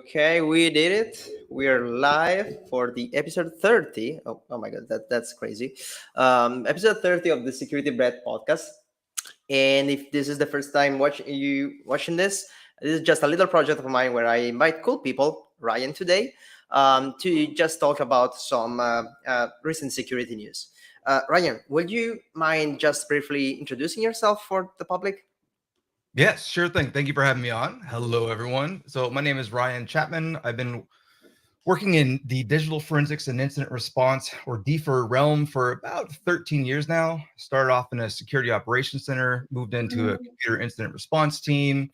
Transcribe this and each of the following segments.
Okay, we did it. We are live for the episode 30. Oh my God, that's crazy. Episode 30 of the Security Bread podcast. And if this is the first time watching this is just a little project of mine where I invite cool people, Ryan today, to just talk about some recent security news. Ryan, would you mind just briefly introducing yourself for the public? Yes, sure thing. Thank you for having me on. Hello, everyone. So my name is Ryan Chapman. I've been working in the digital forensics and incident response, or DFIR realm, for about 13 years now. Started off in a security operations center, moved into a computer incident response team,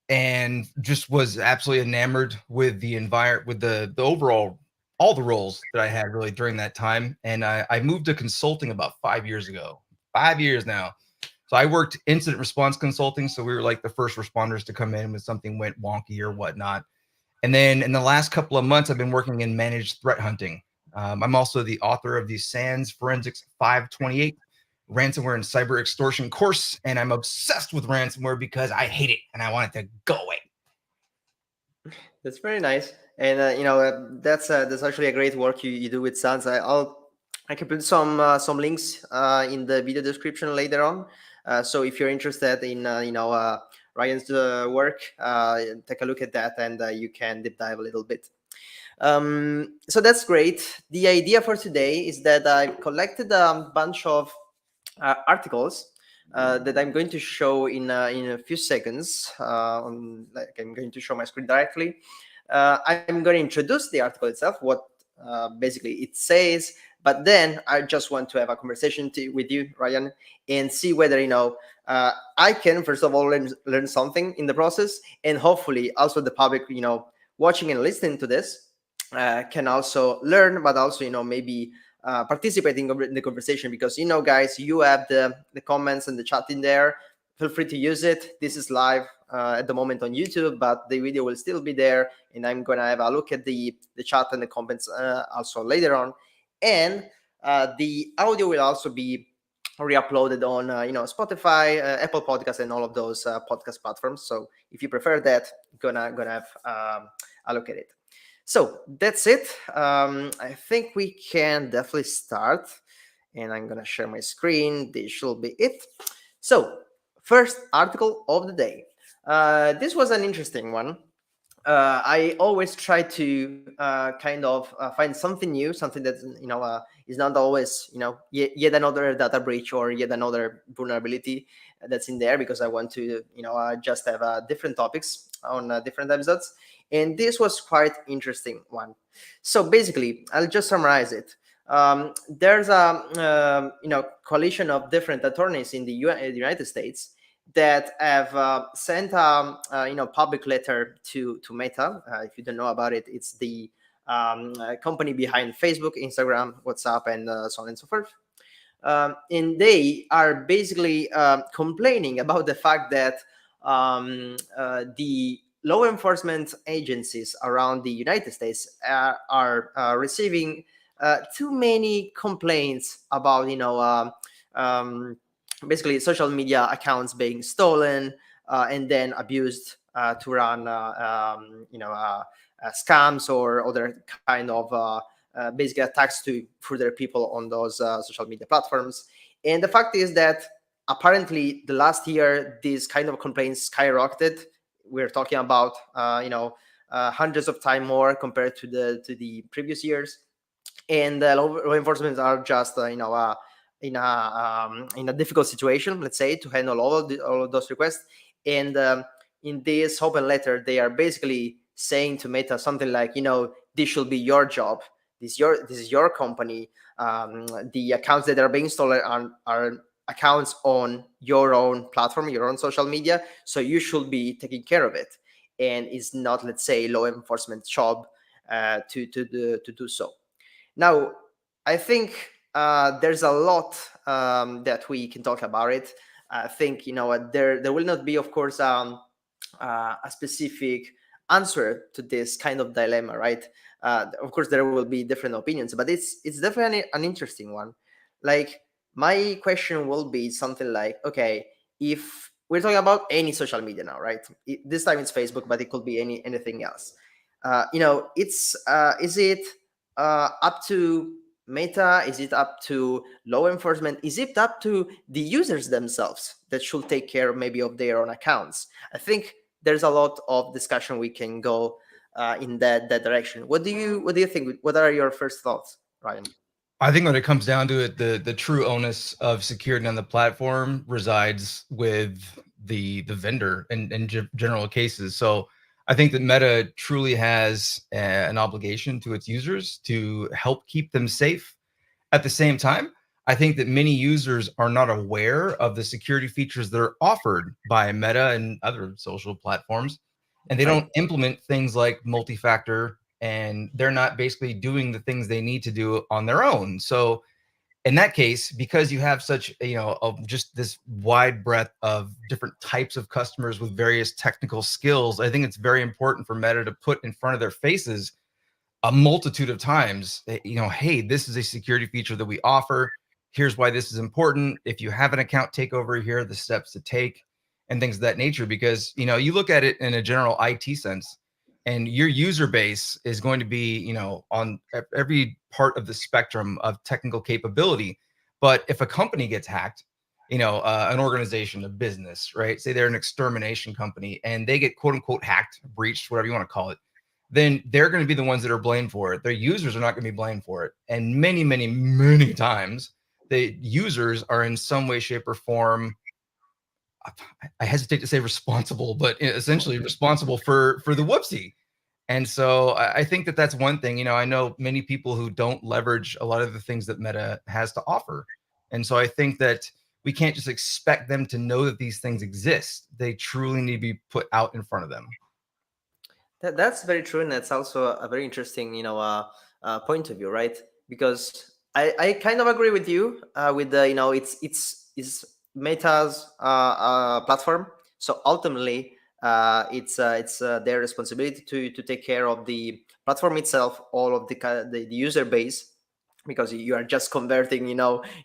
and just was absolutely enamored with the environment, with the overall, all the roles that I had really during that time. And I moved to consulting about 5 years ago. 5 years now. So I worked incident response consulting. So we were like the first responders to come in when something went wonky or whatnot. And then in the last couple of months, I've been working in managed threat hunting. I'm also the author of the SANS Forensics 528 ransomware and cyber extortion course. And I'm obsessed with ransomware because I hate it and I want it to go away. That's very nice, and that's actually a great work you do with SANS. I can put some links in the video description later on. So if you're interested in Ryan's work, take a look at that, and you can deep dive a little bit. So that's great. The idea for today is that I've collected a bunch of articles that I'm going to show in a few seconds. I'm going to show my screen directly. I'm going to introduce the article itself, what basically it says, but then I just want to have a conversation with you, Ryan, and see whether I can first of all learn something in the process, and hopefully also the public, watching and listening to this, can also learn, but also maybe participating in the conversation, because guys, you have the comments and the chat in there. Feel free to use it. This is live at the moment on YouTube, but the video will still be there, and I'm gonna have a look at the chat and the comments also later on. And the audio will also be re-uploaded on Spotify, Apple Podcasts, and all of those podcast platforms. So if you prefer that, gonna have allocated. So that's it. I think we can definitely start, and I'm gonna share my screen. This should be it. So first article of the day. This was an interesting one. I always try to kind of find something new, something that is not always yet another data breach or yet another vulnerability that's in there, because I want to just have different topics on different episodes. And this was quite interesting one. So basically, I'll just summarize it. There's a coalition of different attorneys in the United States that have sent a public letter to Meta. If you don't know about it, it's the company behind Facebook, Instagram, WhatsApp, and so on and so forth. And they are basically complaining about the fact that the law enforcement agencies around the United States are receiving too many complaints about basically social media accounts being stolen and then abused to run scams or other kind of basically attacks to further people on those social media platforms. And the fact is that apparently the last year these kind of complaints skyrocketed. We're talking about hundreds of times more compared to the previous years. And law enforcement are just in a difficult situation, let's say, to handle all of those requests. And in this open letter, they are basically saying to Meta something like, this should be your job. This is your company. The accounts that are being stolen are accounts on your own platform, your own social media. So you should be taking care of it. And it's not, let's say, law enforcement job to do so. Now, I think there's a lot that we can talk about it. I think there will not be, of course, a specific answer to this kind of dilemma, right? Of course, there will be different opinions, but it's definitely an interesting one. Like, my question will be something like, okay, if we're talking about any social media now, right? This time it's Facebook, but it could be anything else. It's is it up to Meta? Is it up to law enforcement? Is it up to the users themselves that should take care maybe of their own accounts? I think there's a lot of discussion we can go in that direction. What do you think? What are your first thoughts, Ryan? I think when it comes down to it, the true onus of security on the platform resides with the vendor in general cases. So I think that Meta truly has an obligation to its users to help keep them safe. At the same time, I think that many users are not aware of the security features that are offered by Meta and other social platforms, and they Right. don't implement things like multi-factor, and they're not basically doing the things they need to do on their own. So in that case, because you have such just this wide breadth of different types of customers with various technical skills, I think it's very important for Meta to put in front of their faces a multitude of times, hey, this is a security feature that we offer. Here's why this is important. If you have an account takeover, here are the steps to take and things of that nature. Because, you look at it in a general IT sense, and your user base is going to be, on every part of the spectrum of technical capability. But if a company gets hacked, an organization, a business, right? Say they're an extermination company and they get quote unquote hacked, breached, whatever you want to call it, then they're going to be the ones that are blamed for it. Their users are not going to be blamed for it. And many, many, many times, the users are in some way, shape, or form, I hesitate to say responsible, but essentially responsible for the whoopsie. And so I think that that's one thing. I know many people who don't leverage a lot of the things that Meta has to offer. And so I think that we can't just expect them to know that these things exist. They truly need to be put out in front of them. That's very true, and that's also a very interesting, point of view, right? Because I kind of agree with you with the, it's Meta's platform, so ultimately it's their responsibility to take care of the platform itself, all of the user base, because you are just converting,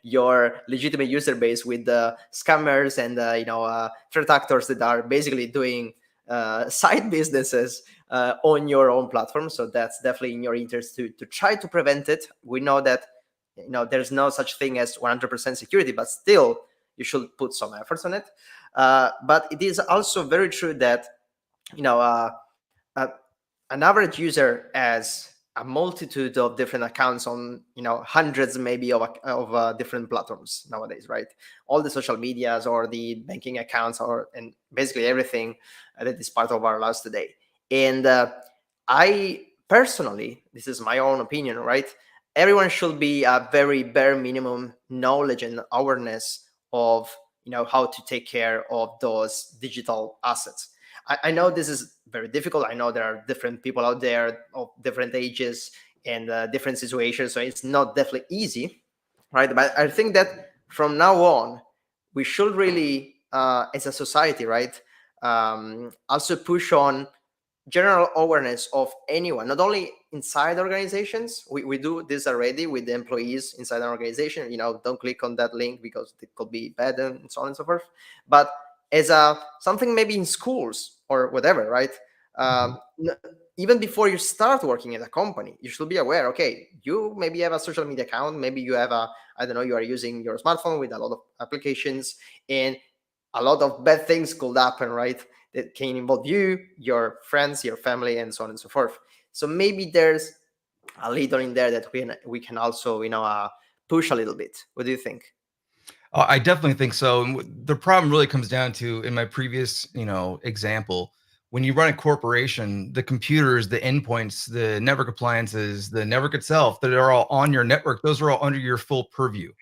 your legitimate user base with the scammers and threat actors that are basically doing side businesses on your own platform. So that's definitely in your interest to try to prevent it. We know that there's no such thing as 100% security, but still you should put some efforts on it. But it is also very true that you know uh, uh, an average user has a multitude of different accounts on hundreds maybe of different platforms nowadays, right? All the social medias or the banking accounts and basically everything that is part of our lives today. And I personally, this is my own opinion, right? Everyone should be a very bare minimum knowledge and awareness of how to take care of those digital assets. I know this is very difficult. I know there are different people out there of different ages and different situations, so it's not definitely easy, right? But I think that from now on, we should really, as a society, right, also push on general awareness of anyone, not only inside organizations. We do this already with the employees inside an organization. Don't click on that link because it could be bad and so on and so forth. But as a something maybe in schools or whatever, right? Mhm. Even before you start working at a company, you should be aware. Okay, you maybe have a social media account. Maybe you have I don't know, you are using your smartphone with a lot of applications, and a lot of bad things could happen, right? That can involve you, your friends, your family, and so on and so forth. So maybe there's a little in there that we can also push a little bit. What do you think? I definitely think so. And the problem really comes down to, in my previous, example, when you run a corporation, the computers, the endpoints, the network appliances, the network itself, that are all on your network, those are all under your full purview.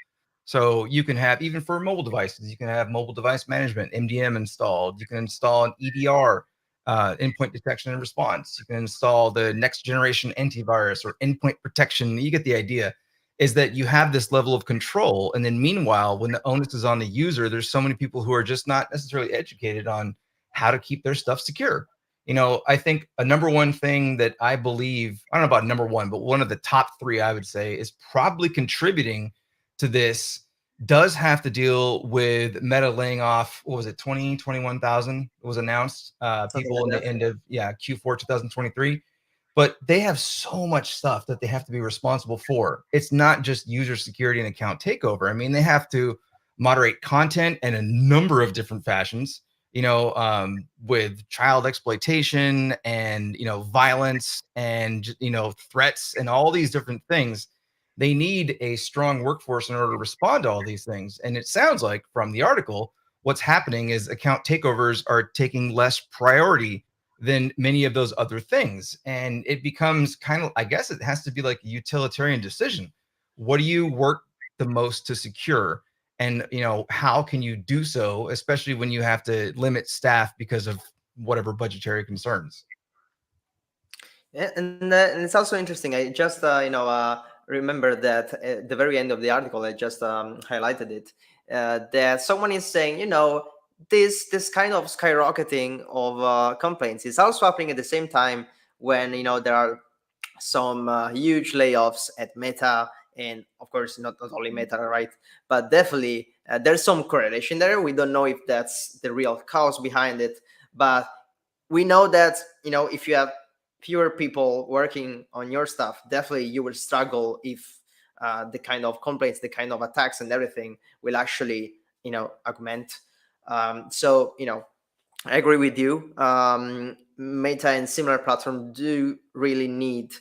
So you can have, even for mobile devices, you can have mobile device management, MDM installed. You can install an EDR, endpoint detection and response. You can install the next generation antivirus or endpoint protection. You get the idea. Is that you have this level of control, and then meanwhile, when the onus is on the user, there's so many people who are just not necessarily educated on how to keep their stuff secure. I think a number one thing that I believe, I don't know about number one, but one of the top three I would say is probably contributing to this, does have to deal with Meta laying off, what was it, 20, 21,000 was announced, Something people like in that. the end of, Q4 2023. But they have so much stuff that they have to be responsible for. It's not just user security and account takeover. I mean, they have to moderate content in a number of different fashions, with child exploitation and, violence and, threats and all these different things. They need a strong workforce in order to respond to all these things. And it sounds like from the article, what's happening is account takeovers are taking less priority than many of those other things. And it becomes kind of, I guess it has to be like a utilitarian decision. What do you work the most to secure? And, how can you do so, especially when you have to limit staff because of whatever budgetary concerns? Yeah, and it's also interesting. I just remember that at the very end of the article, I just highlighted it, that someone is saying, this kind of skyrocketing of complaints is also happening at the same time when there are some huge layoffs at Meta, and of course not only Meta, right? But definitely there's some correlation there. We don't know if that's the real cause behind it, but we know that if you have fewer people working on your stuff, definitely you will struggle if the kind of complaints, the kind of attacks and everything will actually augment. So I agree with you. Meta and similar platforms do really need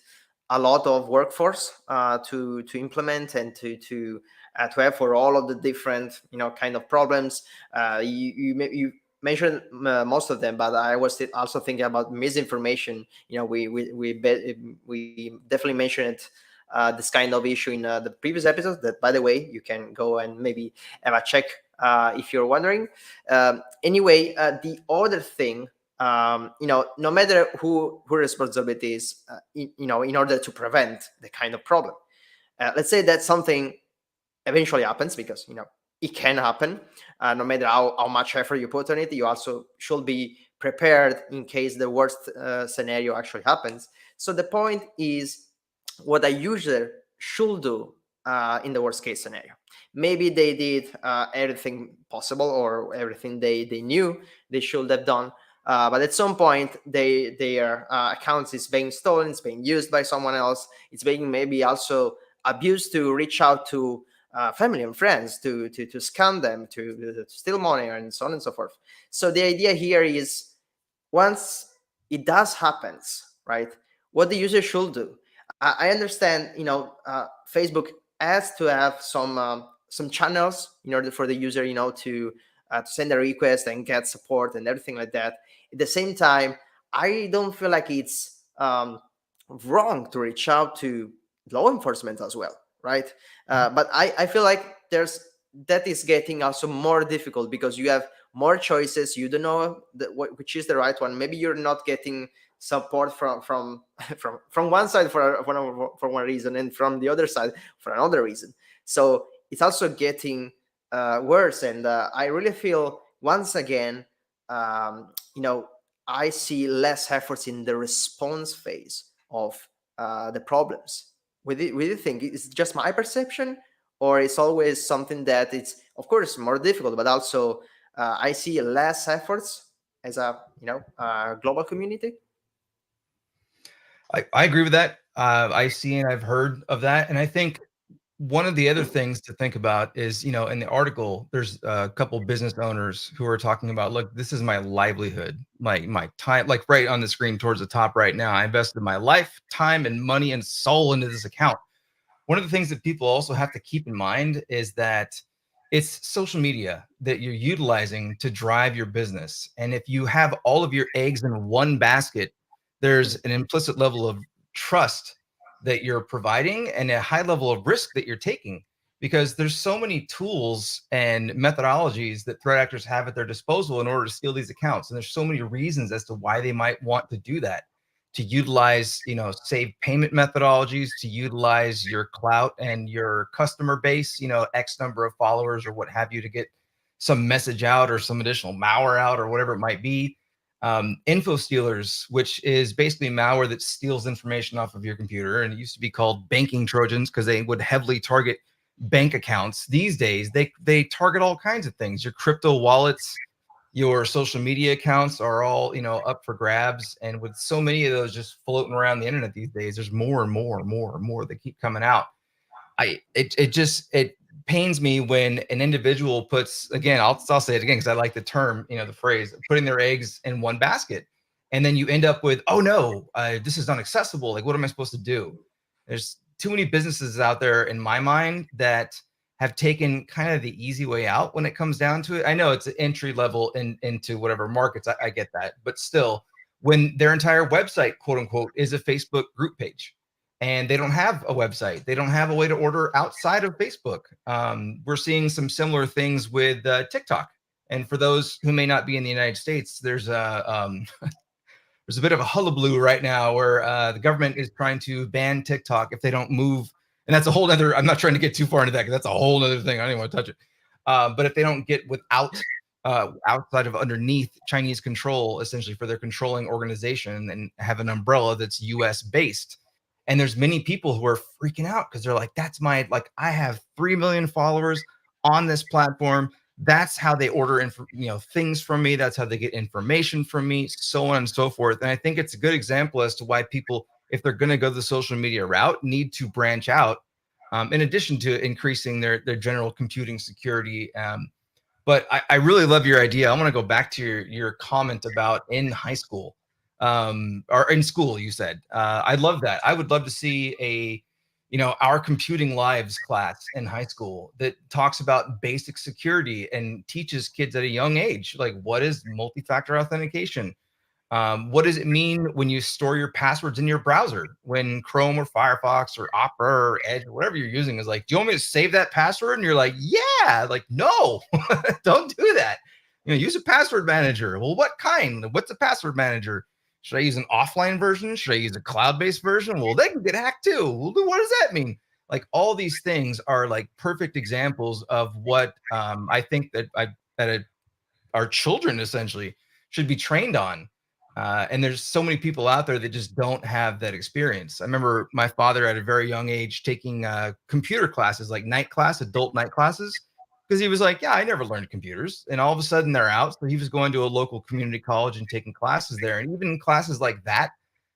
a lot of workforce to implement and to have for all of the different kind of problems. You mentioned most of them, but I was also thinking about misinformation. We definitely mentioned it. This kind of issue in the previous episode. That, by the way, you can go and maybe have a check if you're wondering. Anyway, the other thing, no matter who responsibility is, in order to prevent the kind of problem, let's say that something eventually happens, because it can happen. No matter how much effort you put on it, you also should be prepared in case the worst scenario actually happens. So the point is, what a user should do in the worst case scenario. Maybe they did everything possible or everything they knew they should have done, But at some point, their accounts is being stolen, it's being used by someone else, it's being maybe also abused to reach out to family and friends to scam them, to steal money, and so on and so forth. So the idea here is, once it does happens, right, what the user should do. I understand, Facebook has to have some channels in order for the user, to send a request and get support and everything like that. At the same time, I don't feel like it's wrong to reach out to law enforcement as well, right? But I feel like that is getting also more difficult, because you have more choices. You don't know which is the right one. Maybe you're not getting support from from one side for one reason, and from the other side for another reason. So it's also getting worse. And I really feel, once again, I see less efforts in the response phase of the problems. With you think it's just my perception, or it's always something that it's, of course, more difficult, but also I see less efforts as a global community? I agree with that. I see and I've heard of that, and I think one of the other things to think about is, in the article, there's a couple business owners who are talking about, look, this is my livelihood, my time, like right on the screen towards the top right now. I invested my life, time, and money and soul into this account. One of the things that people also have to keep in mind is that it's social media that you're utilizing to drive your business. And if you have all of your eggs in one basket, there's an implicit level of trust that you're providing and a high level of risk that you're taking, because there's so many tools and methodologies that threat actors have at their disposal in order to steal these accounts. And there's so many reasons as to why they might want to do that, to utilize, save payment methodologies, to utilize your clout and your customer base, X number of followers or what have you, to get some message out or some additional malware out or whatever it might be. Info stealers, which is basically malware that steals information off of your computer. And it used to be called banking Trojans because they would heavily target bank accounts. These days, they target all kinds of things. Your crypto wallets, your social media accounts are all, up for grabs. And with so many of those just floating around the internet these days, there's more and more and more and more that keep coming out. It pains me when an individual puts, again, I'll say it again because I like the term, the phrase, putting their eggs in one basket, and then you end up with, oh no, this is unaccessible. Like, what am I supposed to do? There's too many businesses out there, in my mind, that have taken kind of the easy way out when it comes down to it. I know it's an entry level into whatever markets. I get that, but still, when their entire website, quote unquote, is a Facebook group page, and they don't have a website, they don't have a way to order outside of Facebook. We're seeing some similar things with TikTok. And for those who may not be in the United States, there's there's a bit of a hullabaloo right now where the government is trying to ban TikTok if they don't move. And that's a whole other, I'm not trying to get too far into that because that's a whole other thing. I don't even want to touch it. But if they don't get outside of underneath Chinese control, essentially, for their controlling organization, and have an umbrella that's US based. And there's many people who are freaking out because they're like, I have 3 million followers on this platform. That's how they order things from me. That's how they get information from me, so on and so forth. And I think it's a good example as to why people, if they're going to go the social media route, need to branch out, in addition to increasing their general computing security. But I really love your idea. I want to go back to your comment about in high school, or in school, you said. I love that. I would love to see our computing lives class in high school that talks about basic security and teaches kids at a young age, like, what is multi-factor authentication? What does it mean when you store your passwords in your browser? When Chrome or Firefox or Opera or Edge or whatever you're using is like, do you want me to save that password? And you're like, yeah. Like, no, don't do that. Use a password manager. Well, what kind? What's a password manager? Should I use an offline version? Should I use a cloud-based version? Well, they can get hacked too. Well, what does that mean? Like, all these things are like perfect examples of what I think that our children essentially should be trained on. And there's so many people out there that just don't have that experience. I remember my father at a very young age taking computer classes, like adult night classes. because he was like, yeah, I never learned computers. And all of a sudden they're out. So he was going to a local community college and taking classes there. And even classes like that,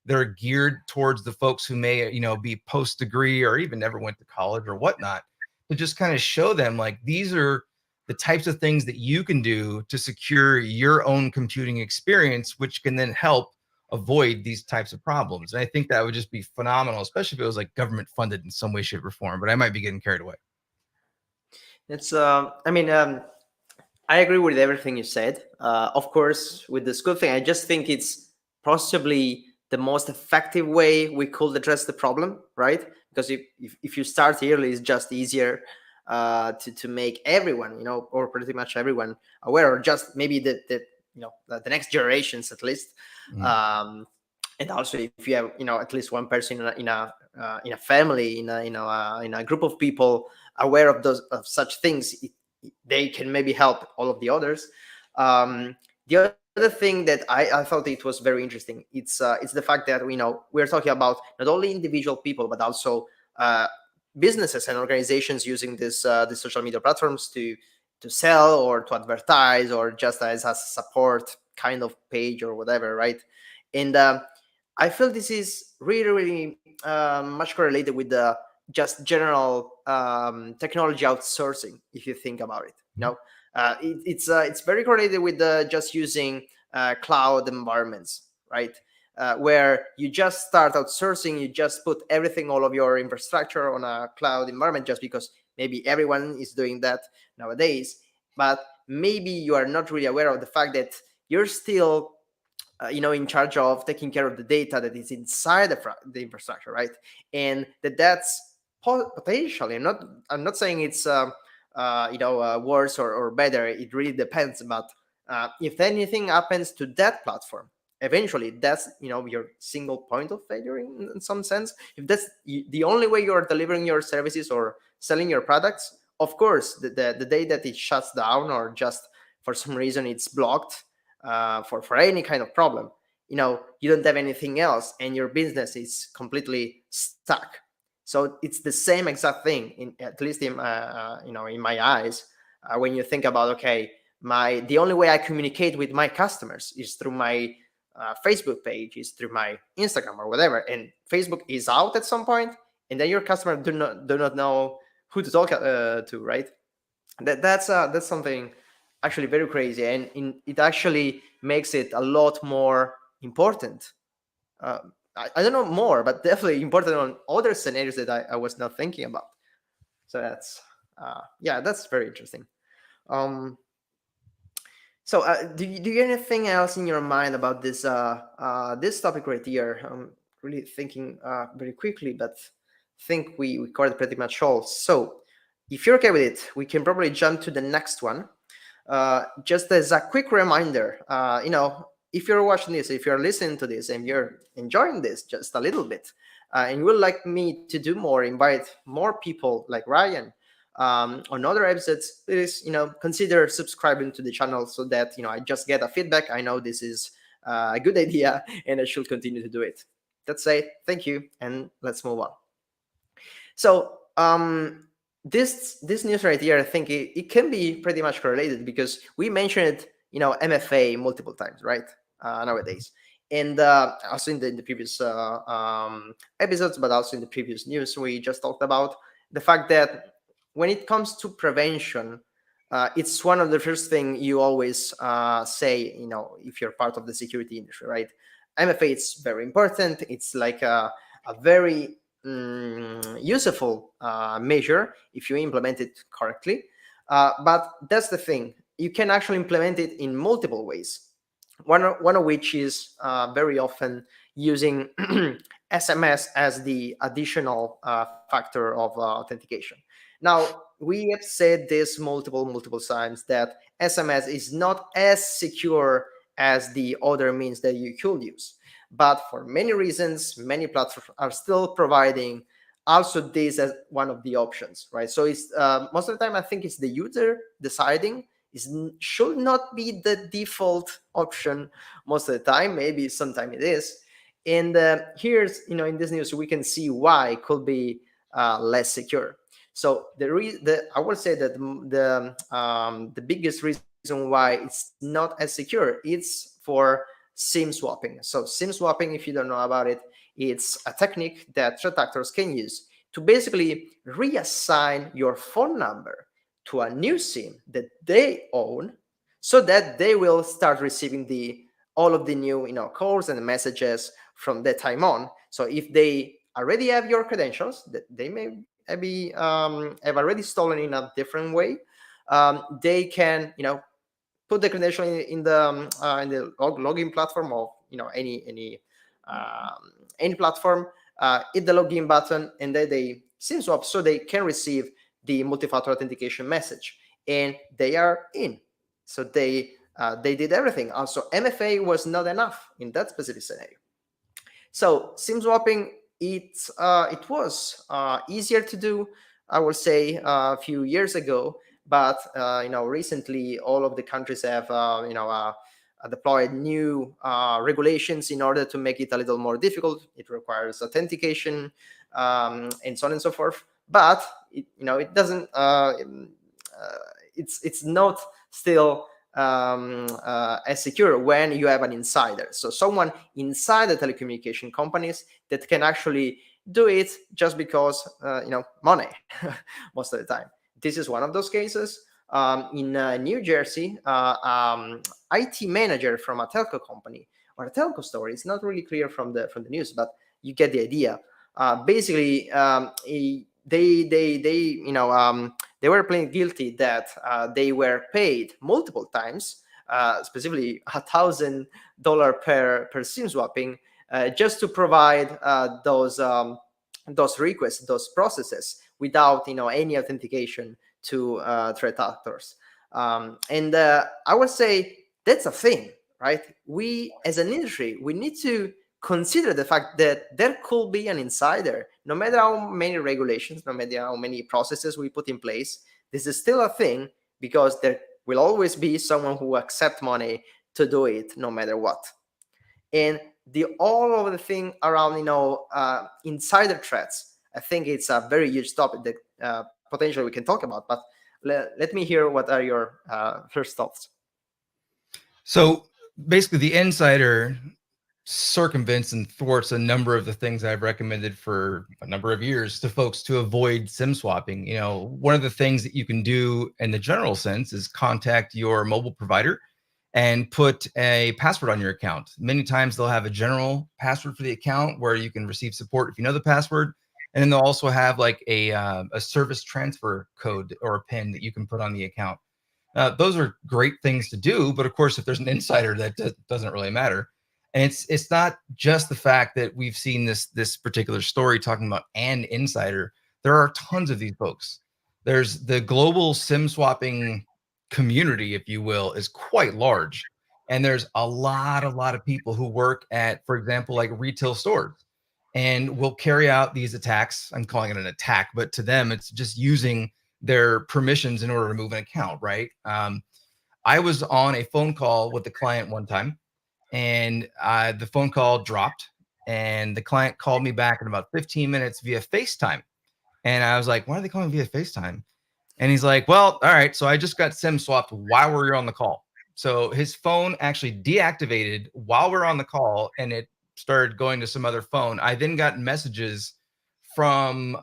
they're geared towards the folks who may, be post degree or even never went to college or whatnot, to just kind of show them like these are the types of things that you can do to secure your own computing experience, which can then help avoid these types of problems. And I think that would just be phenomenal, especially if it was like government funded in some way, shape, or form. But I might be getting carried away. It's I agree with everything you said. Of course, with the school thing, I just think it's possibly the most effective way we could address the problem, right? Because if you start early, it's just easier to make everyone, or pretty much everyone aware, or just maybe the next generations at least. And also, if you have at least one person in a family, in a group of people aware of such things, they can maybe help all of the others. The other thing that I thought it was very interesting, it's the fact that we're talking about not only individual people but also businesses and organizations using these social media platforms to sell or to advertise or just as a support kind of page or whatever, right? And I feel this is really, really much correlated with the just general technology outsourcing. If you think about it, it's very correlated with the just using cloud environments, right? Where you just start outsourcing, you just put everything, all of your infrastructure on a cloud environment, just because maybe everyone is doing that nowadays. But maybe you are not really aware of the fact that you're still in charge of taking care of the data that is inside the infrastructure, right? And that's potentially, I'm not saying it's worse or better. It really depends. But if anything happens to that platform, eventually that's your single point of failure in some sense. If that's the only way you're delivering your services or selling your products, of course the day that it shuts down or just for some reason it's blocked, for any kind of problem, you don't have anything else and your business is completely stuck. So it's the same exact thing, at least in my eyes, when you think about, okay, the only way I communicate with my customers is through my Facebook page, is through my Instagram or whatever, and Facebook is out at some point, and then your customer do not know who to talk to, right? That's something actually very crazy, and it actually makes it a lot more important. I don't know more, but definitely important on other scenarios that I was not thinking about. So that's very interesting. Um, so do you have anything else in your mind about this topic right here? I'm really thinking very quickly, but think we covered pretty much all. So if you're okay with it, we can probably jump to the next one. Just as a quick reminder, if you're watching this, if you're listening to this, and you're enjoying this just a little bit, and you would like me to do more, invite more people like Ryan on other episodes, please consider subscribing to the channel so that I just get a feedback. I know this is a good idea, and I should continue to do it. That's it. Thank you, and let's move on. So this news right here, I think it can be pretty much correlated because we mentioned MFA multiple times, right? Nowadays, and also in the previous episodes, but also in the previous news we just talked about the fact that when it comes to prevention, it's one of the first thing you always say, if you're part of the security industry, right? MFA is very important. It's like a very useful measure if you implement it correctly. But that's the thing. You can actually implement it in multiple ways. One of which is very often using SMS as the additional factor of authentication. Now, we have said this multiple times that SMS is not as secure as the other means that you could use. But for many reasons, many platforms are still providing also this as one of the options, right? So it's most of the time, I think it's the user deciding. Should not be the default option most of the time. Maybe sometime it is. And here's, in this news, we can see why it could be less secure. So I would say that the biggest reason why it's not as secure, it's for SIM swapping. So SIM swapping, if you don't know about it, it's a technique that threat actors can use to basically reassign your phone number to a new SIM that they own, so that they will start receiving the all of the new calls and messages from that time on. So if they already have your credentials, that they may be have already stolen in a different way, they can put the credential in the login platform of any platform, hit the login button, and then they SIM swap so they can receive the multi-factor authentication message, and they are in. So they did everything. Also, MFA was not enough in that specific scenario. So SIM swapping, it was easier to do, I would say, a few years ago, but recently all of the countries have deployed new regulations in order to make it a little more difficult. It requires authentication, and so on and so forth. But it doesn't. It's not still as secure when you have an insider. So someone inside the telecommunication companies that can actually do it just because money most of the time. This is one of those cases. In New Jersey, IT manager from a telco company or a telco store. It's not really clear from the news, but you get the idea. Basically, they were plain guilty that they were paid multiple times, specifically $1,000 per SIM swapping, just to provide those requests, those processes, without any authentication to threat actors. And I would say that's a thing, right? We, as an industry, we need to consider the fact that there could be an insider. No matter how many regulations, no matter how many processes we put in place, this is still a thing, because there will always be someone who accepts money to do it no matter what. And all of the thing around insider threats, I think it's a very huge topic that potentially we can talk about. But let me hear what are your first thoughts. So basically, the insider circumvents and thwarts a number of the things I've recommended for a number of years to folks to avoid SIM swapping. One of the things that you can do in the general sense is contact your mobile provider and put a password on your account. Many times they'll have a general password for the account where you can receive support if you know the password. And then they'll also have like a service transfer code or a PIN that you can put on the account. Those are great things to do, but of course, if there's an insider, that doesn't really matter. And it's not just the fact that we've seen this particular story talking about an insider. There are tons of these folks. There's the global SIM swapping community, if you will, is quite large. And there's a lot of people who work at, for example, like retail stores, and will carry out these attacks. I'm calling it an attack, but to them, it's just using their permissions in order to move an account, right? I was on a phone call with the client one time, and the phone call dropped, and the client called me back in about 15 minutes via FaceTime. And I was like, why are they calling via FaceTime? And he's like, well, all right, so I just got SIM swapped while we were on the call. So his phone actually deactivated while we we're on the call, and it started going to some other phone. I then got messages from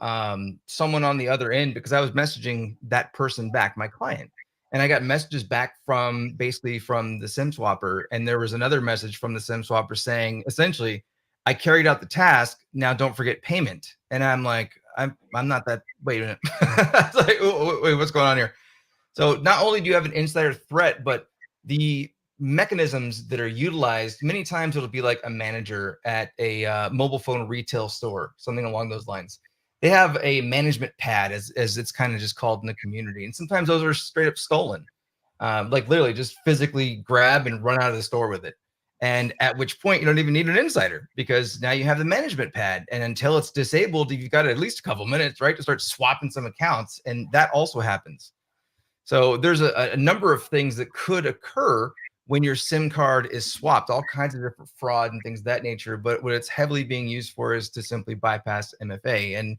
someone on the other end, because I was messaging that person back, my client. And I got messages back from basically from the SIM swapper. And there was another message from the SIM swapper saying, essentially, I carried out the task. Now don't forget payment. And I'm like, I'm not that. Wait a minute. It's like, wait, what's going on here? So not only do you have an insider threat, but the mechanisms that are utilized, many times it'll be like a manager at a mobile phone retail store, something along those lines. They have a management pad, as it's kind of just called in the community. And sometimes those are straight up stolen, like literally just physically grab and run out of the store with it. And at which point you don't even need an insider, because now you have the management pad. And until it's disabled, you've got at least a couple minutes, right, to start swapping some accounts. And that also happens. So there's a number of things that could occur when your SIM card is swapped, all kinds of different fraud and things of that nature. But what it's heavily being used for is to simply bypass MFA. And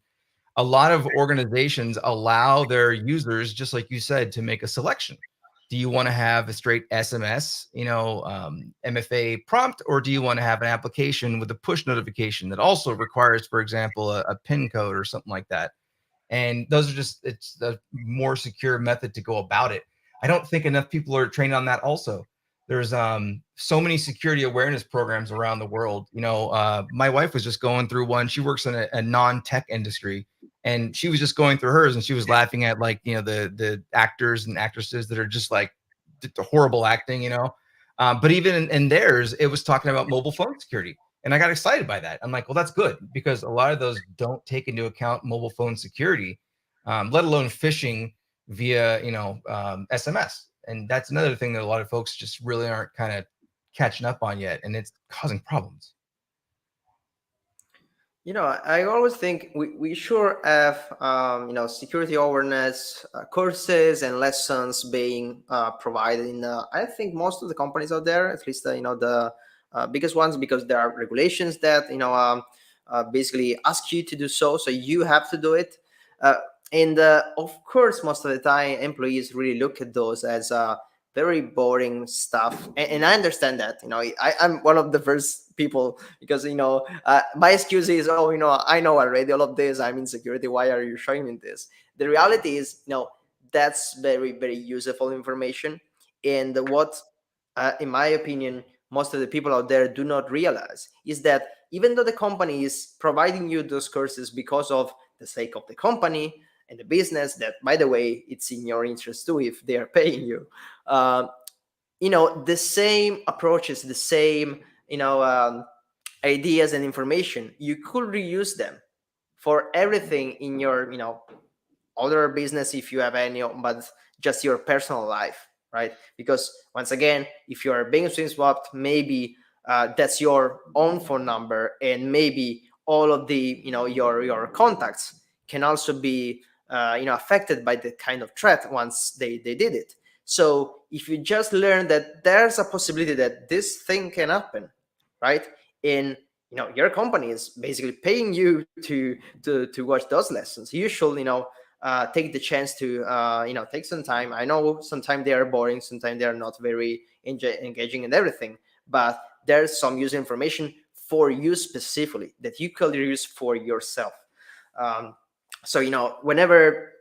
a lot of organizations allow their users, just like you said, to make a selection. Do you want to have a straight SMS, MFA prompt, or do you want to have an application with a push notification that also requires, for example, a PIN code or something like that? And those are just, it's a more secure method to go about it. I don't think enough people are trained on that also. There's so many security awareness programs around the world. My wife was just going through one. She works in a non-tech industry, and she was just going through hers, and she was laughing at, like, the actors and actresses that are just like the horrible acting, but even in theirs, it was talking about mobile phone security. And I got excited by that. I'm like, well, that's good, because a lot of those don't take into account mobile phone security, let alone phishing via, SMS. And that's another thing that a lot of folks just really aren't kind of catching up on yet. And it's causing problems. I always think we sure have, security awareness courses and lessons being provided in, I think, most of the companies out there, at least, the biggest ones, because there are regulations that, basically ask you to do so. So you have to do it. And of course, most of the time, employees really look at those as very boring stuff. And I understand that. I'm one of the first people, because my excuse is, oh, I know already all of this, I'm in security, why are you showing me this? The reality is, that's very, very useful information. And what, in my opinion, most of the people out there do not realize is that even though the company is providing you those courses because of the sake of the company and the business, that, by the way, it's in your interest too if they are paying you, uh, the same approaches, the same, ideas and information, you could reuse them for everything in your, other business, if you have any, but just your personal life, right? Because once again, if you are being swing swapped, maybe that's your own phone number, and maybe all of the, your contacts can also be affected by the kind of threat once they did it. So if you just learn that there's a possibility that this thing can happen, right? In, your company is basically paying you to watch those lessons, you should, take the chance to take some time. I know sometimes they are boring, sometimes they are not very engaging and everything, but there's some user information for you specifically that you could use for yourself. So whenever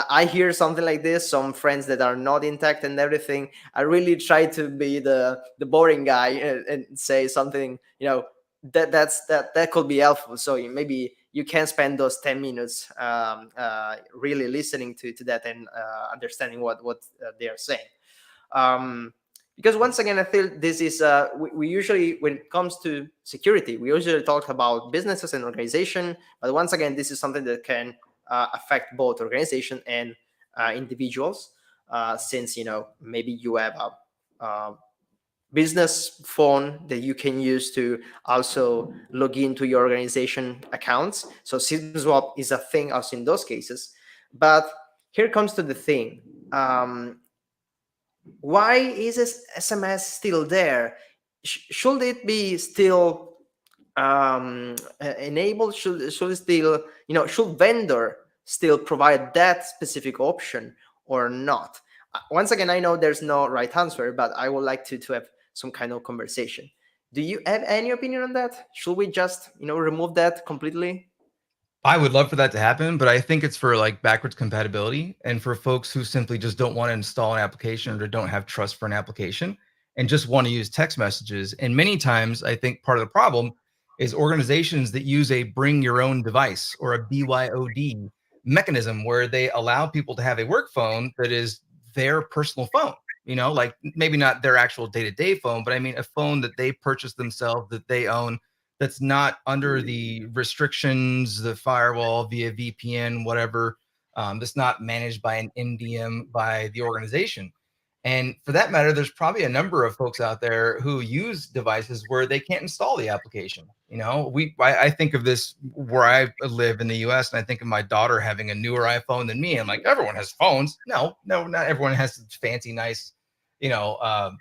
I hear something like this, some friends that are not intact and everything, I really try to be the boring guy, and say something, that could be helpful. So maybe you can spend those 10 minutes really listening to that, and understanding what they are saying. um, because once again, I feel this is, we usually, when it comes to security, we usually talk about businesses and organization, but once again, this is something that can affect both organization and individuals, since maybe you have a business phone that you can use to also log into your organization accounts. So system swap is a thing also in those cases. But here comes to the thing. Why is this SMS still there? Should it be still enabled? Should it still, should vendor still provide that specific option or not? Once again, I know there's no right answer, but I would like to have some kind of conversation. Do you have any opinion on that? Should we just, remove that completely? I would love for that to happen, but I think it's for like backwards compatibility and for folks who simply just don't want to install an application or don't have trust for an application and just want to use text messages. And many times, I think part of the problem is organizations that use a bring your own device or a BYOD mechanism where they allow people to have a work phone that is their personal phone, like maybe not their actual day to day phone, but I mean a phone that they purchased themselves, that they own, that's not under the restrictions, the firewall via VPN, whatever. That's not managed by an MDM by the organization. And for that matter, there's probably a number of folks out there who use devices where they can't install the application. I think of this where I live in the US, and I think of my daughter having a newer iPhone than me. I'm like, everyone has phones. No, not everyone has fancy, nice, you know, uh,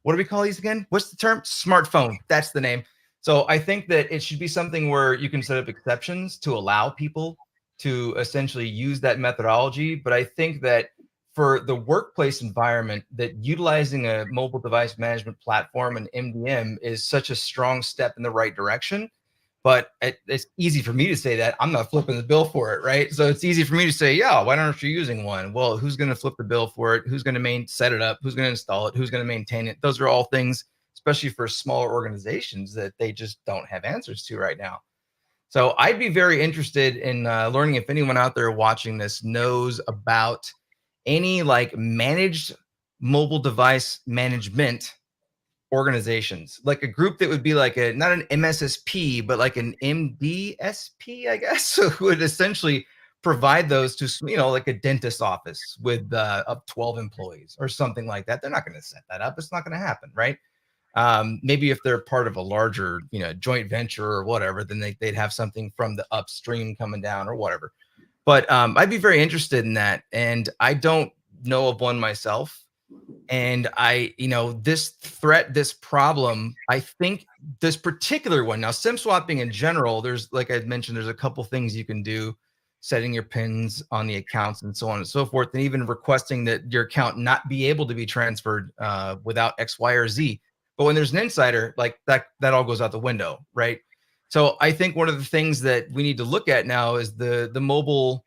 what do we call these again? What's the term? Smartphone. That's the name. So I think that it should be something where you can set up exceptions to allow people to essentially use that methodology. But I think that for the workplace environment, that utilizing a mobile device management platform and MDM is such a strong step in the right direction. But it's easy for me to say that. I'm not flipping the bill for it, right? So it's easy for me to say, yeah, why aren't you using one? Well, who's going to flip the bill for it? Who's going to set it up? Who's going to install it? Who's going to maintain it? Those are all things, especially for smaller organizations, that they just don't have answers to right now. So I'd be very interested in learning if anyone out there watching this knows about any like managed mobile device management organizations, like a group that would be like a, not an MSSP, but like an MDSP, I guess, so who would essentially provide those to, like a dentist office with up 12 employees or something like that. They're not going to set that up. It's not going to happen, right? Maybe if they're part of a larger, joint venture or whatever, then they'd have something from the upstream coming down or whatever. But I'd be very interested in that. And I don't know of one myself. And this threat, this problem, I think this particular one, now SIM swapping in general, there's, like I mentioned, there's a couple things you can do, setting your pins on the accounts and so on and so forth, and even requesting that your account not be able to be transferred without X, Y, or Z. But when there's an insider, like that all goes out the window, right? So I think one of the things that we need to look at now is the mobile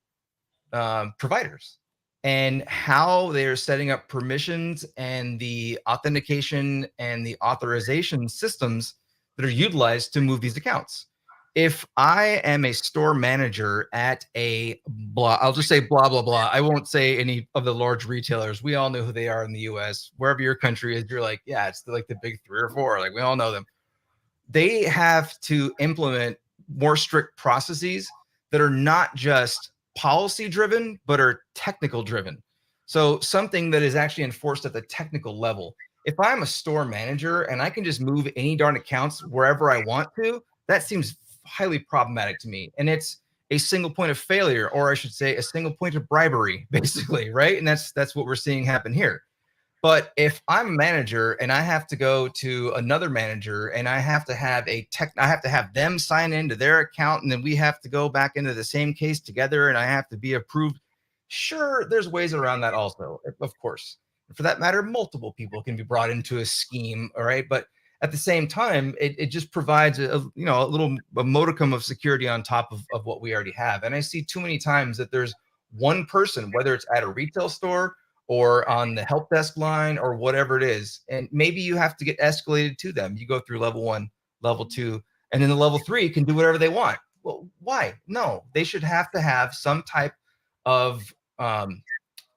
providers and how they're setting up permissions and the authentication and the authorization systems that are utilized to move these accounts. If I am a store manager at a blah, I'll just say blah, blah, blah. I won't say any of the large retailers. We all know who they are in the US. Wherever your country is, you're like, yeah, it's like the big 3 or 4. Like, we all know them. They have to implement more strict processes that are not just policy driven, but are technical driven. So something that is actually enforced at the technical level. If I'm a store manager and I can just move any darn accounts wherever I want to, that seems highly problematic to me. And it's a single point of failure, or I should say a single point of bribery, basically, right? And that's what we're seeing happen here. But if I'm a manager and I have to go to another manager and I have to have I have to have them sign into their account, and then we have to go back into the same case together and I have to be approved. Sure, there's ways around that also, of course. For that matter, multiple people can be brought into a scheme, all right? But at the same time, it just provides a little modicum of security on top of what we already have. And I see too many times that there's one person, whether it's at a retail store or on the help desk line or whatever it is. And maybe you have to get escalated to them. You go through level 1, level 2, and then the level 3 can do whatever they want. Well, why? No, they should have to have some type of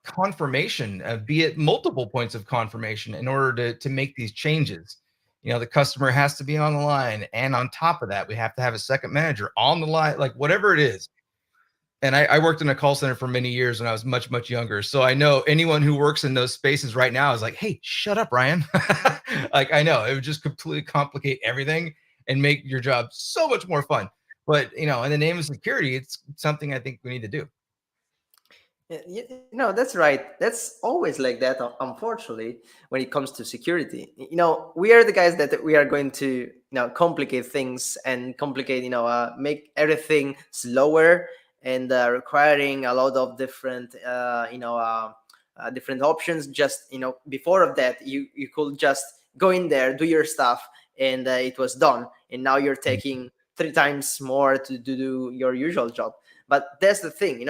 confirmation, be it multiple points of confirmation in order to make these changes. The customer has to be on the line. And on top of that, we have to have a second manager on the line, like whatever it is. And I worked in a call center for many years when I was much, much younger. So I know anyone who works in those spaces right now is like, hey, shut up, Ryan. Like, I know it would just completely complicate everything and make your job so much more fun. But, in the name of security, it's something I think we need to do. That's right. That's always like that, unfortunately, when it comes to security. We are the guys that we are going to, complicate things and complicate, make everything slower and requiring a lot of different, different options. Just, before of that, you could just go in there, do your stuff, and it was done. And now you're taking 3 times more to do your usual job. But that's the thing,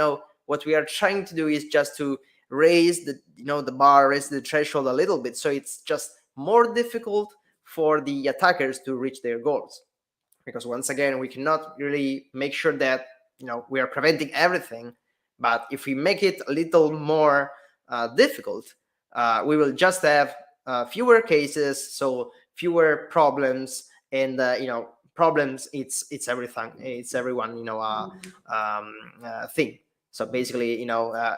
what we are trying to do is just to raise the bar, raise the threshold a little bit, so it's just more difficult for the attackers to reach their goals. Because once again, we cannot really make sure that we are preventing everything, but if we make it a little more difficult, we will just have fewer cases, so fewer problems, and problems. It's everything. It's everyone. Thing. So basically,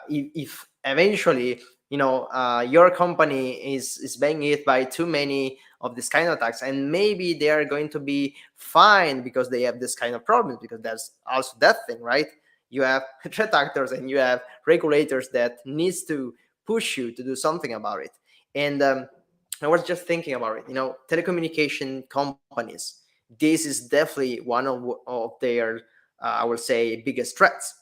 if eventually, your company is being hit by too many of this kind of attacks, and maybe they are going to be fine because they have this kind of problems, because there's also that thing, right? You have threat actors and you have regulators that needs to push you to do something about it. And I was just thinking about it. Telecommunication companies. This is definitely one of their, I would say, biggest threats.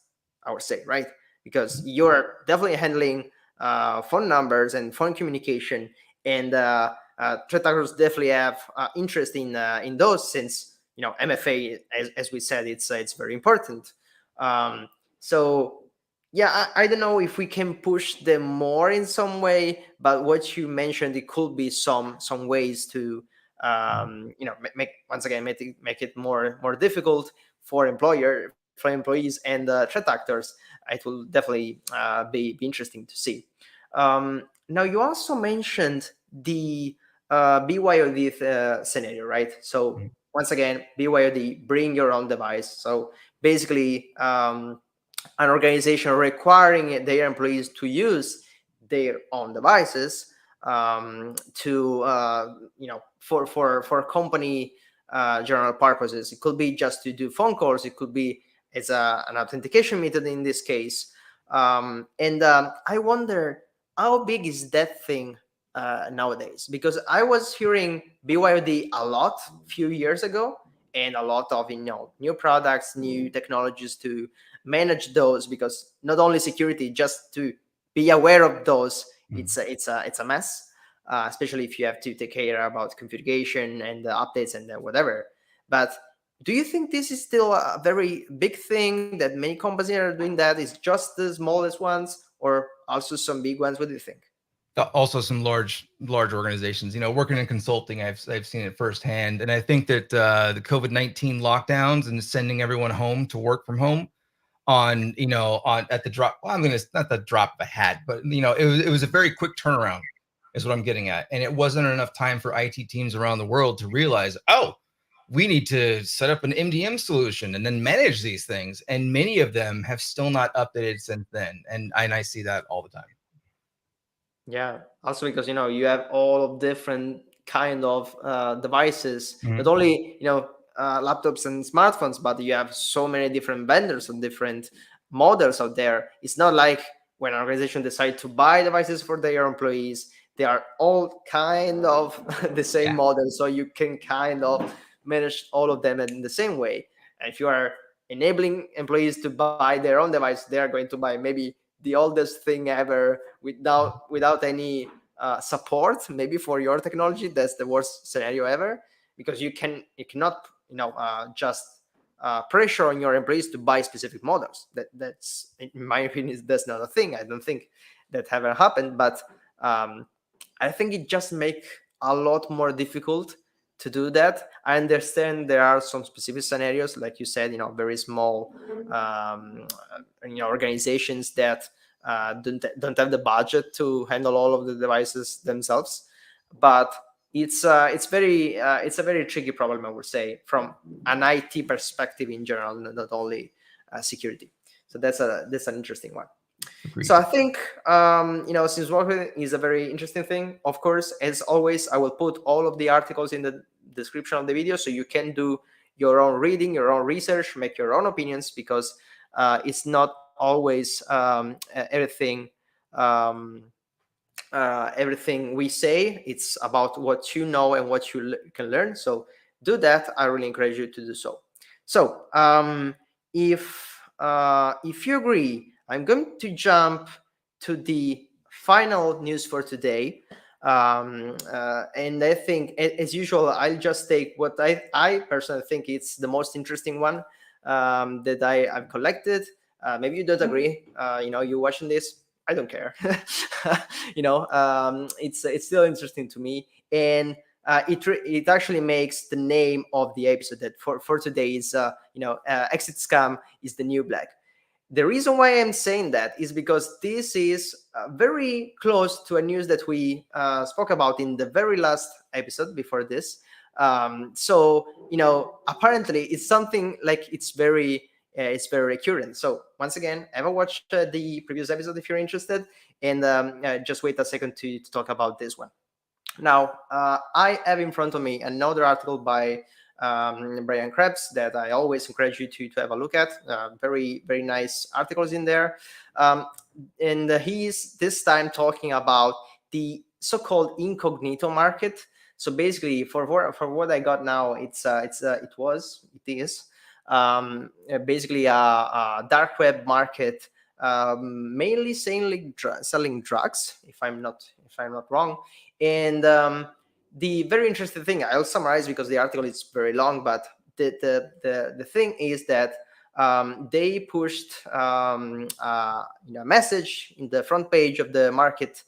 I would say, right? Because you're definitely handling phone numbers and phone communication, and threat actors definitely have interest in those, since MFA, as we said, it's very important. Um, so yeah, I don't know if we can push them more in some way, but what you mentioned, it could be some ways to make, once again, make it more difficult for employees and threat actors. It will definitely be interesting to see. Now, you also mentioned the BYOD scenario, right? So once again, BYOD, bring your own device. So basically, an organization requiring their employees to use their own devices to for company general purposes. It could be just to do phone calls. It could be as an authentication method in this case. And I wonder, how big is that thing nowadays? Because I was hearing BYOD a lot a few years ago, and a lot of new products, new technologies to manage those, because not only security, just to be aware of those, it's a mess, especially if you have to take care about configuration and the updates and whatever. But do you think this is still a very big thing, that many companies are doing that? Is just the smallest ones, or also some big ones? What do you think? Also some large organizations, working in consulting, I've seen it firsthand. And I think that the COVID-19 lockdowns and sending everyone home to work from home on at the drop, well, I'm gonna, not the drop of a hat, but it was a very quick turnaround is what I'm getting at. And it wasn't enough time for IT teams around the world to realize, oh, we need to set up an MDM solution and then manage these things. And many of them have still not updated since then. And I see that all the time. Yeah, also because you have all of different kind of devices, not Mhm. only laptops and smartphones, but you have so many different vendors and different models out there. It's not like when an organization decide to buy devices for their employees, they are all kind of the same Yeah. model, so you can kind of manage all of them in the same way. And if you are enabling employees to buy their own device, they are going to buy maybe the oldest thing ever without any support, maybe for your technology. That's the worst scenario ever, because you cannot just pressure on your employees to buy specific models. That's, in my opinion, that's not a thing. I don't think that ever happened. But um, I think it just make a lot more difficult to do that. I understand there are some specific scenarios, like you said, very small organizations that don't have the budget to handle all of the devices themselves. But it's a very tricky problem, I would say, from an IT perspective in general, not only security. So that's an interesting one. So Agreed. I think since working is a very interesting thing. Of course, as always, I will put all of the articles in the description of the video, so you can do your own reading, your own research, make your own opinions, because it's not always um, everything we say. It's about what you know and what you can learn. So do that. I really encourage you to do so. So if you agree, I'm going to jump to the final news for today. And I think, as usual, I'll just take what I personally think it's the most interesting one that I've collected. Maybe you don't agree. You're watching this, I don't care. It's still interesting to me, and it actually makes the name of the episode that for today is exit scam is the new black. The reason why I'm saying that is because this is very close to a news that we spoke about in the very last episode before this. So apparently it's something like it's very recurrent. So once again, ever watch the previous episode if you're interested, and just wait a second to talk about this one. Now, I have in front of me another article by Brian Krebs that I always encourage you to have a look at. Very, very nice articles in there. And he's this time talking about the so-called incognito market. So basically, for what I got now, it is basically a dark web market, mainly selling drugs, if I'm not wrong. And the very interesting thing, I'll summarize because the article is very long, but the thing is that they pushed a message in the front page of the market,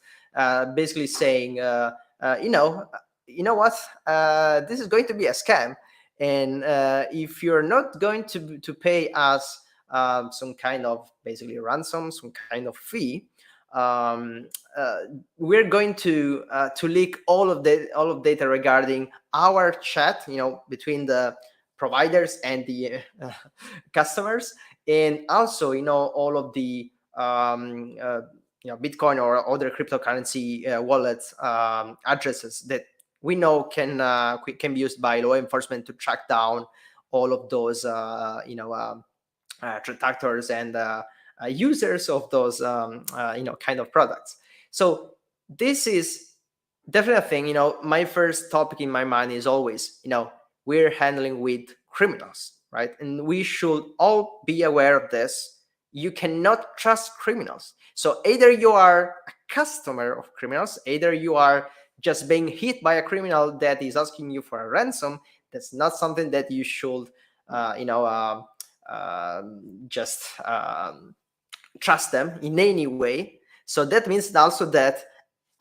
basically saying, you know what, this is going to be a scam, and if you're not going to pay us some kind of basically ransom, some kind of fee, um, uh, we're going to leak all of data regarding our chat, between the providers and the customers, and also all of the Bitcoin or other cryptocurrency wallet addresses that we know can be used by law enforcement to track down all of those transactors and users of those kind of products. So this is definitely a thing. My first topic in my mind is always, we're handling with criminals, right? And we should all be aware of this. You cannot trust criminals. So either you are a customer of criminals, either you are just being hit by a criminal that is asking you for a ransom. That's not something that you should just trust them in any way. So that means also that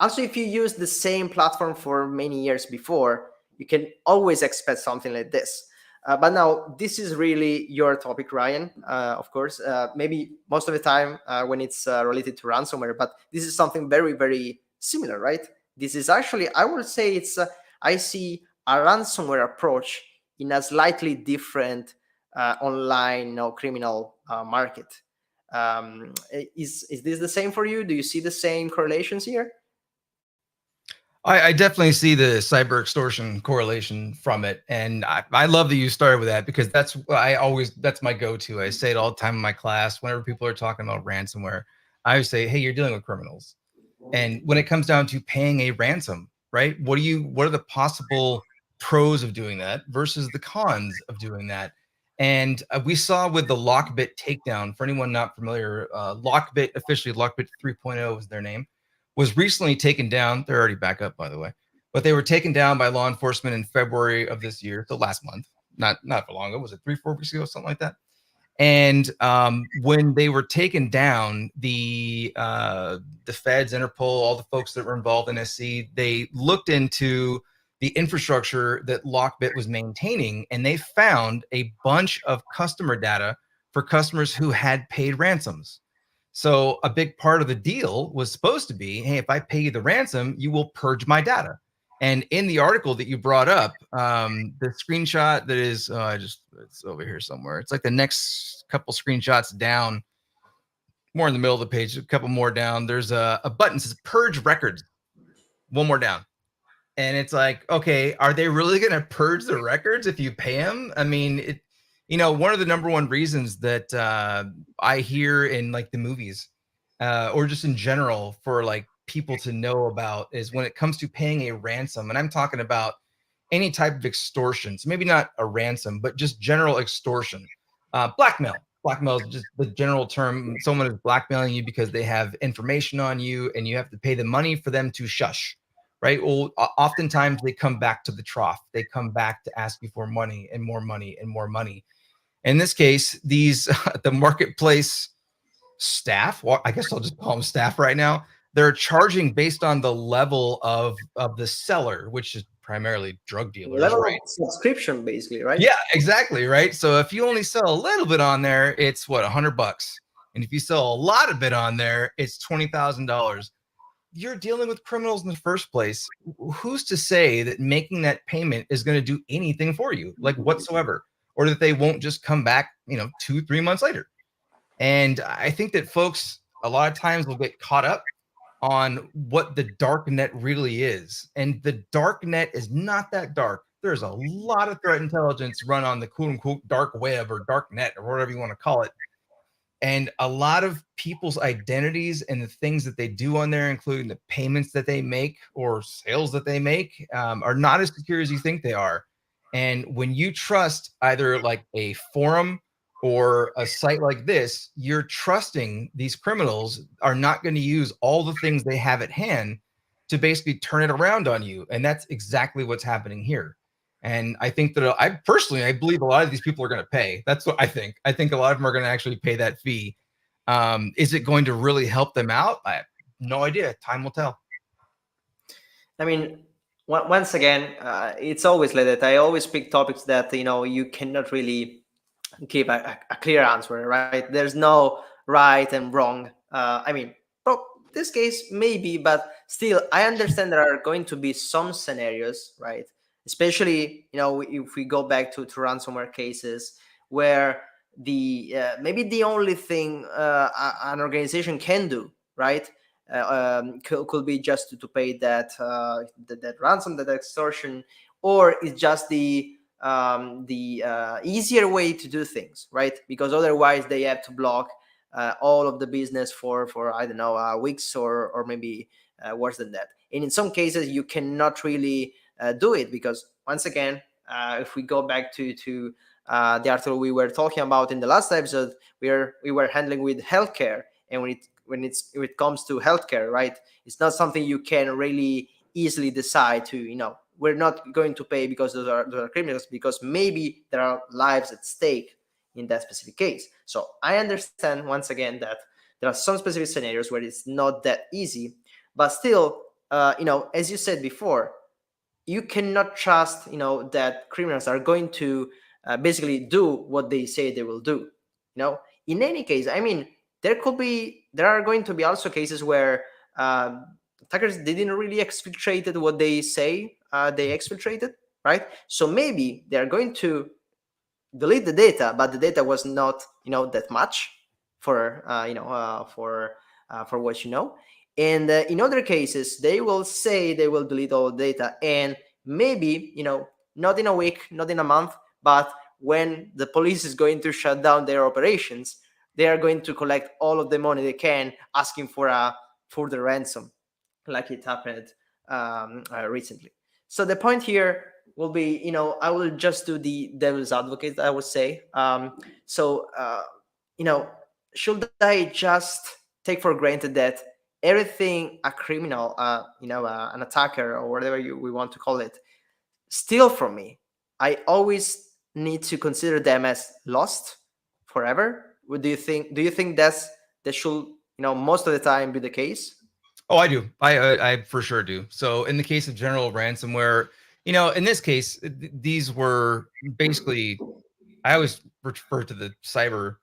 if you use the same platform for many years before, you can always expect something like this. But now this is really your topic, Ryan, of course, maybe most of the time when it's related to ransomware, but this is something very, very similar, right? This is actually, I would say I see a ransomware approach in a slightly different online criminal market. Is this the same for you? Do you see the same correlations here? I definitely see the cyber extortion correlation from it. And I love that you started with that, because that's my go-to. I say it all the time in my class. Whenever people are talking about ransomware, I always say, hey, you're dealing with criminals. And when it comes down to paying a ransom, right? What are the possible pros of doing that versus the cons of doing that? And we saw with the Lockbit takedown, for anyone not familiar, Lockbit, officially Lockbit 3.0 is their name, was recently taken down. They're already back up, by the way, but they were taken down by law enforcement in February of this year, so last month, not for long ago. Was it 3-4 weeks ago, something like that? And when they were taken down, the feds, Interpol, all the folks that were involved in SC, they looked into the infrastructure that Lockbit was maintaining, and they found a bunch of customer data for customers who had paid ransoms. So a big part of the deal was supposed to be, hey, if I pay you the ransom, you will purge my data. And in the article that you brought up, the screenshot that is, it's over here somewhere. It's like the next couple screenshots down, more in the middle of the page, a couple more down. There's a button that says purge records. One more down. And it's like, okay, are they really going to purge the records if you pay them? I mean, one of the number one reasons that I hear in like the movies or just in general for like people to know about is when it comes to paying a ransom. And I'm talking about any type of extortion. So maybe not a ransom, but just general extortion. Blackmail. Blackmail is just the general term. Someone is blackmailing you because they have information on you and you have to pay the money for them to shush. Right. Well, oftentimes they come back to the trough. They come back to ask you for money and more money and more money. In this case, these the marketplace staff, well, I guess I'll just call them staff right now, they're charging based on the level of the seller, which is primarily drug dealers, Level right? of subscription, basically, right? Yeah, exactly, right? So if you only sell a little bit on there, it's what, $100. And if you sell a lot of it on there, it's $20,000. You're dealing with criminals in the first place. Who's to say that making that payment is going to do anything for you, like whatsoever, or that they won't just come back, 2-3 months later? And I think that folks a lot of times will get caught up on what the dark net really is. And the dark net is not that dark. There's a lot of threat intelligence run on the quote unquote dark web or dark net or whatever you want to call it. And a lot of people's identities and the things that they do on there, including the payments that they make or sales that they make, are not as secure as you think they are. And when you trust either like a forum or a site like this, you're trusting these criminals are not going to use all the things they have at hand to basically turn it around on you. And that's exactly what's happening here. And I think that I believe a lot of these people are going to pay. That's what I think. I think a lot of them are going to actually pay that fee. Is it going to really help them out? I have no idea. Time will tell. I mean, once again, it's always like that. I always pick topics that you cannot really give a clear answer, right? There's no right and wrong. I mean, this case maybe, but still, I understand there are going to be some scenarios, right? Especially, if we go back to ransomware cases where the maybe the only thing an organization can do, right, could be just to pay that ransom, that extortion, or it's just the easier way to do things, right? Because otherwise they have to block all of the business for I don't know, weeks or maybe worse than that. And in some cases you cannot really do it because once again, if we go back to the article we were talking about in the last episode, we were handling with healthcare, and when it comes to healthcare, right, it's not something you can really easily decide to, we're not going to pay because those are criminals, because maybe there are lives at stake in that specific case. So I understand once again that there are some specific scenarios where it's not that easy, but still, as you said before, you cannot trust, that criminals are going to basically do what they say they will do. In any case, I mean, there are going to be also cases where attackers didn't really exfiltrated what they say they exfiltrated, right? So maybe they are going to delete the data, but the data was not, that much for for what you know. And in other cases, they will say they will delete all the data, and maybe, not in a week, not in a month, but when the police is going to shut down their operations, they are going to collect all of the money they can, asking for a further ransom, like it happened recently. So the point here will be, I will just do the devil's advocate, I would say. You know, should I just take for granted that everything a criminal, an attacker or whatever we want to call it, steal from me, I always need to consider them as lost forever? What do you think? Do you think that should, most of the time be the case? Oh, I do. I for sure do. So in the case of general ransomware, in this case, these were basically, I always refer to the cyber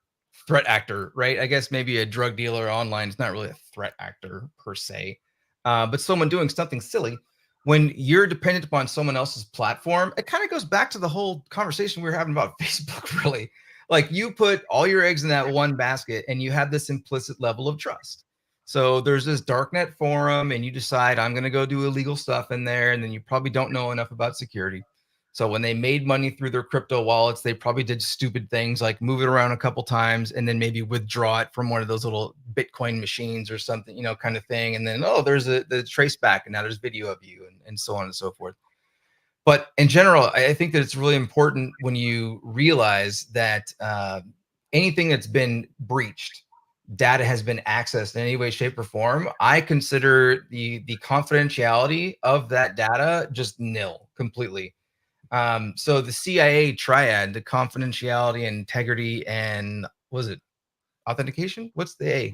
threat actor, right? I guess maybe a drug dealer online is not really a threat actor per se, but someone doing something silly. When you're dependent upon someone else's platform, it kind of goes back to the whole conversation we were having about Facebook, really. Like you put all your eggs in that one basket and you have this implicit level of trust. So there's this Darknet forum and you decide I'm going to go do illegal stuff in there. And then you probably don't know enough about security. So when they made money through their crypto wallets, they probably did stupid things like move it around a couple times and then maybe withdraw it from one of those little Bitcoin machines or something, kind of thing. And then, oh, there's the trace back and now there's video of you and so on and so forth. But in general, I think that it's really important when you realize that anything that's been breached, data has been accessed in any way, shape, or form, I consider the confidentiality of that data just nil completely. So the CIA triad, the confidentiality, integrity, and was it authentication? What's the A?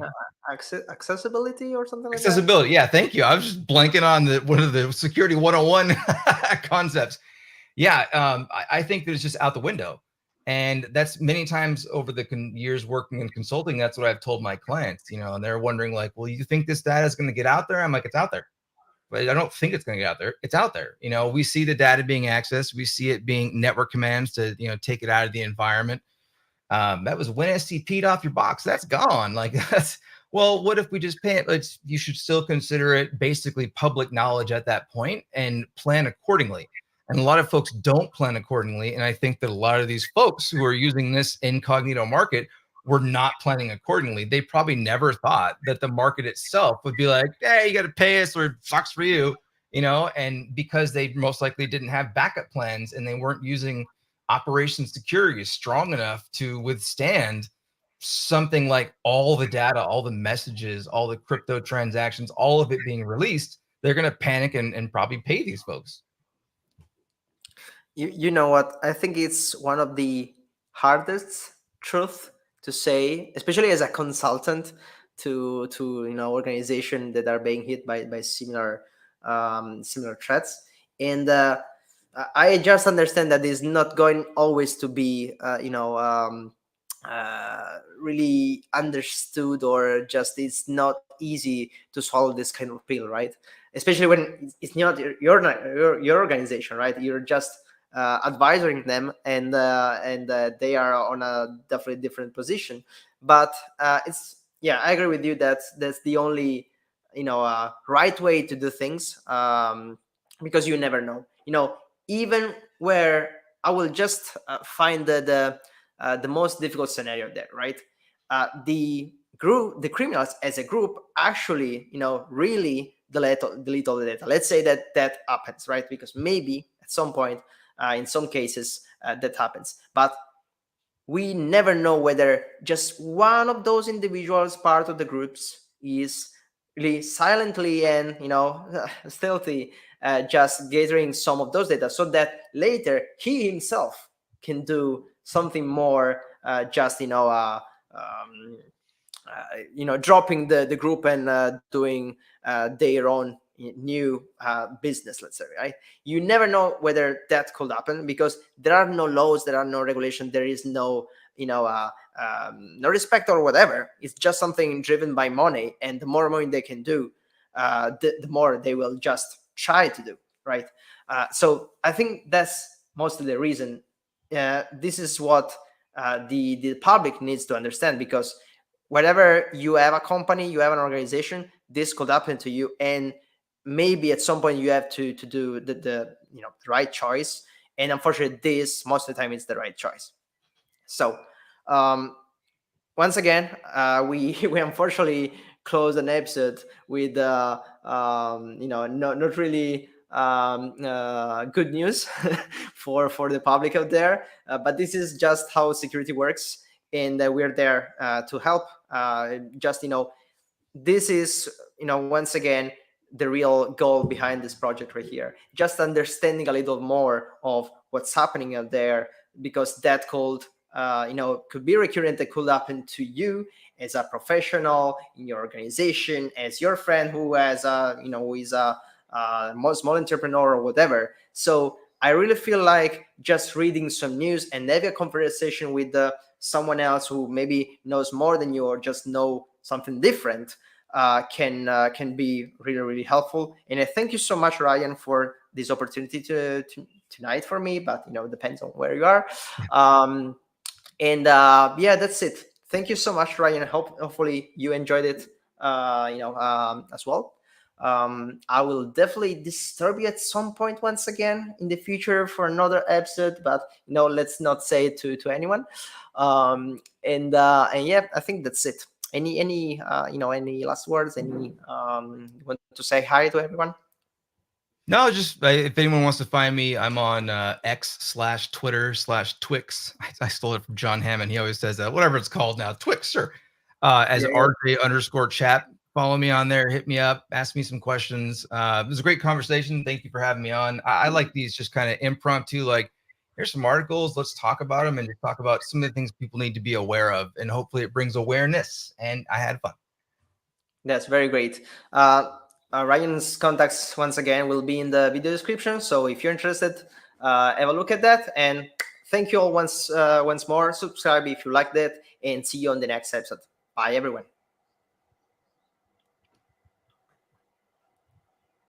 Accessibility or something like that? Accessibility. Yeah, thank you. I was just blanking on one of the security 101 concepts. Yeah, I think that it's just out the window. And that's many times over the years working in consulting, that's what I've told my clients, and they're wondering like, well, you think this data is going to get out there? I'm like, it's out there. But I don't think it's going to get out there. It's out there. We see the data being accessed. We see it being network commands to, take it out of the environment. That was WinSCP'd off your box. That's gone. Like that's, well, what if we just pay it? You should still consider it basically public knowledge at that point and plan accordingly. And a lot of folks don't plan accordingly. And I think that a lot of these folks who are using this incognito market were not planning accordingly. They probably never thought that the market itself would be like, hey, you got to pay us or it sucks for you. and because they most likely didn't have backup plans and they weren't using operation security strong enough to withstand something like all the data, all the messages, all the crypto transactions, all of it being released, they're going to panic and probably pay these folks. You know what? I think it's one of the hardest truth to say, especially as a consultant to organization that are being hit by similar threats. And I just understand that it's not going always to be really understood, or just it's not easy to swallow this kind of pill, right? Especially when it's not your organization, right? You're just advising them, and they are on a definitely different position. But I agree with you that that's the only right way to do things, because you never know. Even where I will just find the most difficult scenario there, right? The criminals as a group actually really delete all the data. Let's say that happens, right? Because maybe at some point, in some cases, that happens. But we never know whether just one of those individuals, part of the groups, is really silently and stealthy, just gathering some of those data, so that later he himself can do something more, just dropping the group and doing their own new business, let's say, right? You never know whether that could happen, because there are no laws, there are no regulation, there is no no respect or whatever. It's just something driven by money, and the more money they can do, the more they will just try to do, right? So I think that's mostly the reason. This is what the public needs to understand, because whenever you have a company, you have an organization, this could happen to you, and maybe at some point you have to do the right choice. And unfortunately, this most of the time is the right choice. So once again, we we unfortunately close an episode with not really good news for the public out there. But this is just how security works, and we're there to help. Just this is once again the real goal behind this project right here. Just understanding a little more of what's happening out there, because that could be recurrent. That could happen to you as a professional in your organization, as your friend who has who is a small entrepreneur or whatever. So I really feel like just reading some news and having a conversation with someone else who maybe knows more than you, or just know something different, can be really, really helpful. And I thank you so much, Ryan, for this opportunity to tonight for me. But depends on where you are. And that's it. Thank you so much, Ryan. Hopefully you enjoyed it, as well. I will definitely disturb you at some point once again in the future for another episode, but let's not say it to anyone. And yeah, I think that's it. Any last words? Any you want to say hi to everyone? No, just if anyone wants to find me, I'm on X/Twitter/Twix. I stole it from John Hammond. He always says that, whatever it's called now, Twix, sure. As RJ_chat. Follow me on there, hit me up, ask me some questions. It was a great conversation. Thank you for having me on. I like these just kind of impromptu, like, here's some articles, let's talk about them, and just talk about some of the things people need to be aware of. And hopefully it brings awareness. And I had fun. That's very great. Ryan's contacts, once again, will be in the video description. So if you're interested, have a look at that. And thank you all once more. Subscribe if you liked it, and see you on the next episode. Bye, everyone.